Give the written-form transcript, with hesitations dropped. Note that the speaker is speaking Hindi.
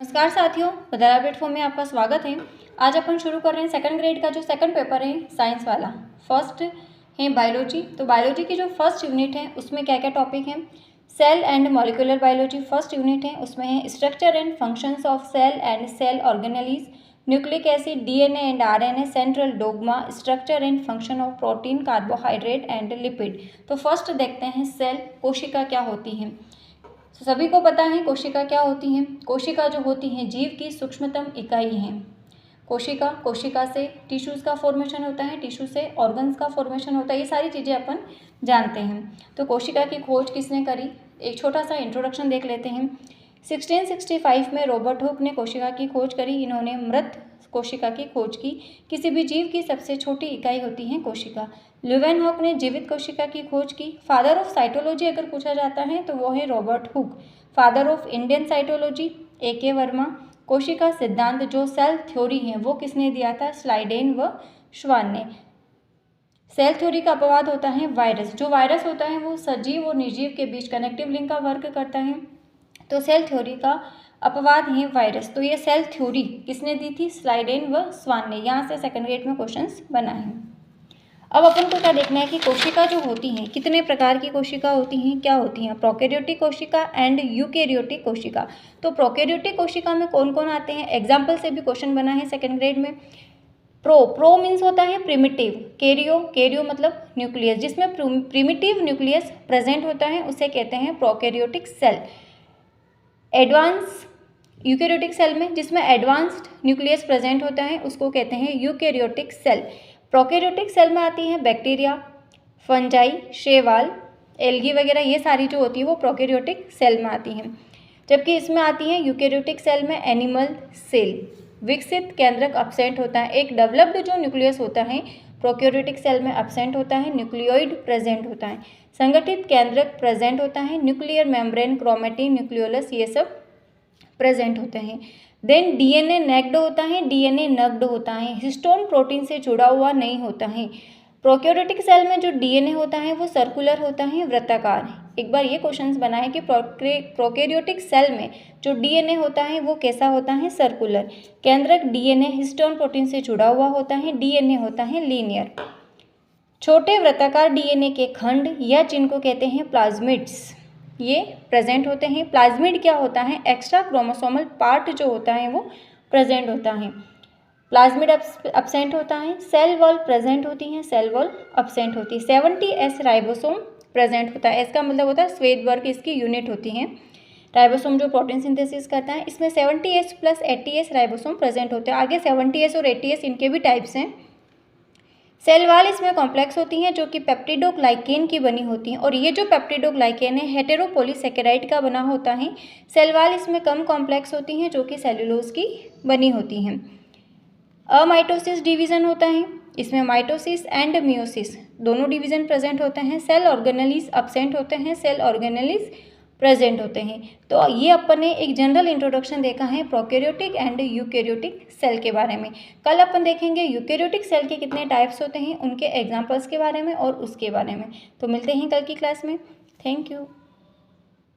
नमस्कार साथियों, बदला प्लेटफॉर्म में आपका स्वागत है। आज अपन शुरू कर रहे हैं सेकंड ग्रेड का जो सेकंड पेपर है साइंस वाला। फर्स्ट है बायोलॉजी। तो बायोलॉजी की जो फर्स्ट यूनिट है उसमें क्या क्या टॉपिक हैं। Cell and molecular biology first unit है, उसमें है structure and functions of cell and cell organelles, nucleic acid, DNA and RNA, central dogma, structure and function of protein, carbohydrate and lipid. तो फर्स्ट देखते हैं सेल, कोशिका क्या होती है। तो सभी को पता है कोशिका क्या होती है। कोशिका जो होती है जीव की सूक्ष्मतम इकाई है। कोशिका से टिश्यूज़ का फॉर्मेशन होता है, टिश्यू से ऑर्गन्स का फॉर्मेशन होता है, ये सारी चीज़ें अपन जानते हैं। तो कोशिका की खोज किसने करी, एक छोटा सा इंट्रोडक्शन देख लेते हैं। 1665 में रॉबर्ट हुक ने कोशिका की खोज करी। इन्होंने मृत कोशिका की खोज की। किसी भी जीव की सबसे छोटी इकाई होती है कोशिका। ल्यूवेनहॉक ने जीवित कोशिका की खोज की। फादर ऑफ साइटोलॉजी अगर पूछा जाता है तो वो है Robert Hooke. Father of Indian cytology A Verma. कोशिका सिद्धांत जो सेल थ्योरी है वो किसने दिया था, स्लाइडेन व श्वान ने। सेल थ्योरी का अपवाद होता है वायरस। जो वायरस होता है वो सजीव और निर्जीव के बीच कनेक्टिव लिंक का वर्क करता है, तो सेल थ्योरी का अपवाद है वायरस। तो ये सेल थ्योरी किसने दी थी, स्लाइडेन व स्वान ने। यहाँ से सेकंड ग्रेड में क्वेश्चंस बना है। अब अपन को क्या देखना है कि कोशिका जो होती हैं, कितने प्रकार की कोशिका होती हैं, क्या होती हैं, प्रोकैरियोटिक कोशिका एंड यूकैरियोटिक कोशिका। तो प्रोकैरियोटिक कोशिका में कौन कौन आते हैं, एग्जाम्पल से भी क्वेश्चन बना है सेकंड ग्रेड में। प्रो मीन्स होता है प्रिमिटिव, कैरियो मतलब न्यूक्लियस, जिसमें प्रिमिटिव न्यूक्लियस प्रेजेंट होता है उसे कहते हैं prokaryotic cell. Advance eukaryotic cell में जिसमें एडवांस्ड न्यूक्लियस प्रेजेंट होता है उसको कहते हैं यूकैरियोटिक सेल। प्रोकैरियोटिक सेल में आती हैं बैक्टीरिया, फंजाई, शैवाल, एल्गी वगैरह, ये सारी जो होती है वो प्रोकैरियोटिक सेल में आती हैं। जबकि इसमें आती हैं यूकैरियोटिक सेल में एनिमल सेल। विकसित केंद्रक अब्सेंट होता है। एक डेवलप्ड जो न्यूक्लियस होता है प्रोकैरियोटिक सेल में अब्सेंट होता है। न्यूक्लियोइड प्रेजेंट होता है। संगठित केंद्रक प्रेजेंट होता है। न्यूक्लियर मेम्ब्रेन, क्रोमेटिन, न्यूक्लियोलस, ये सब प्रेजेंट होते हैं। देन डीएनए नेक्ड होता है, डीएनए नग्ड होता है, हिस्टोन प्रोटीन से जुड़ा हुआ नहीं होता है। प्रोकैरियोटिक सेल में जो डीएनए होता है वो सर्कुलर होता है, वृत्ताकार। एक बार ये क्वेश्चंस बना है कि प्रोकैरियोटिक सेल में जो डीएनए होता है वो कैसा होता है, सर्कुलर। केंद्रक डीएनए हिस्टोन प्रोटीन से जुड़ा हुआ होता है। डीएनए होता है लीनियर। छोटे वृत्ताकार डीएनए के खंड या जिनको कहते हैं प्लाज्मिड्स, ये प्रेजेंट होते हैं। प्लाज्मिड क्या होता है, एक्स्ट्रा क्रोमोसोमल पार्ट जो होता है वो प्रेजेंट होता है। प्लाज्मिड अब्सेंट होता है। सेल वॉल प्रेजेंट होती हैं, सेल वॉल अब्सेंट होती है। 70S राइबोसोम प्रेजेंट होता है। इसका मतलब होता है श्वेत वर्ग इसकी यूनिट होती है। राइबोसोम जो प्रोटीन सिंथेसिस करता है, इसमें 70S plus 80S ribosome present होते हैं। आगे 70S और 80S इनके भी टाइप्स हैं। सेल वॉल इसमें कॉम्प्लेक्स होती हैं जो कि पेप्टिडोग्लाइकेन की बनी होती हैं, और ये जो पेप्टिडोग्लाइकेन है हेटेरोपॉलीसेकेराइड का बना होता है। सेल वॉल इसमें कम कॉम्प्लेक्स होती हैं जो कि सेलुलोज की बनी होती हैं। अमाइटोसिस डिवीजन होता है, इसमें माइटोसिस एंड मियोसिस दोनों डिवीजन प्रेजेंट होते हैं। सेल ऑर्गेनेलीज अब्सेंट होते हैं, सेल ऑर्गेनेलीज प्रेजेंट होते हैं। तो ये अपन ने एक जनरल इंट्रोडक्शन देखा है प्रोकैरियोटिक एंड यूकैरियोटिक सेल के बारे में। कल अपन देखेंगे यूकैरियोटिक सेल के कितने टाइप्स होते हैं, उनके एग्जांपल्स के बारे में और उसके बारे में। तो मिलते हैं कल की क्लास में। Thank you.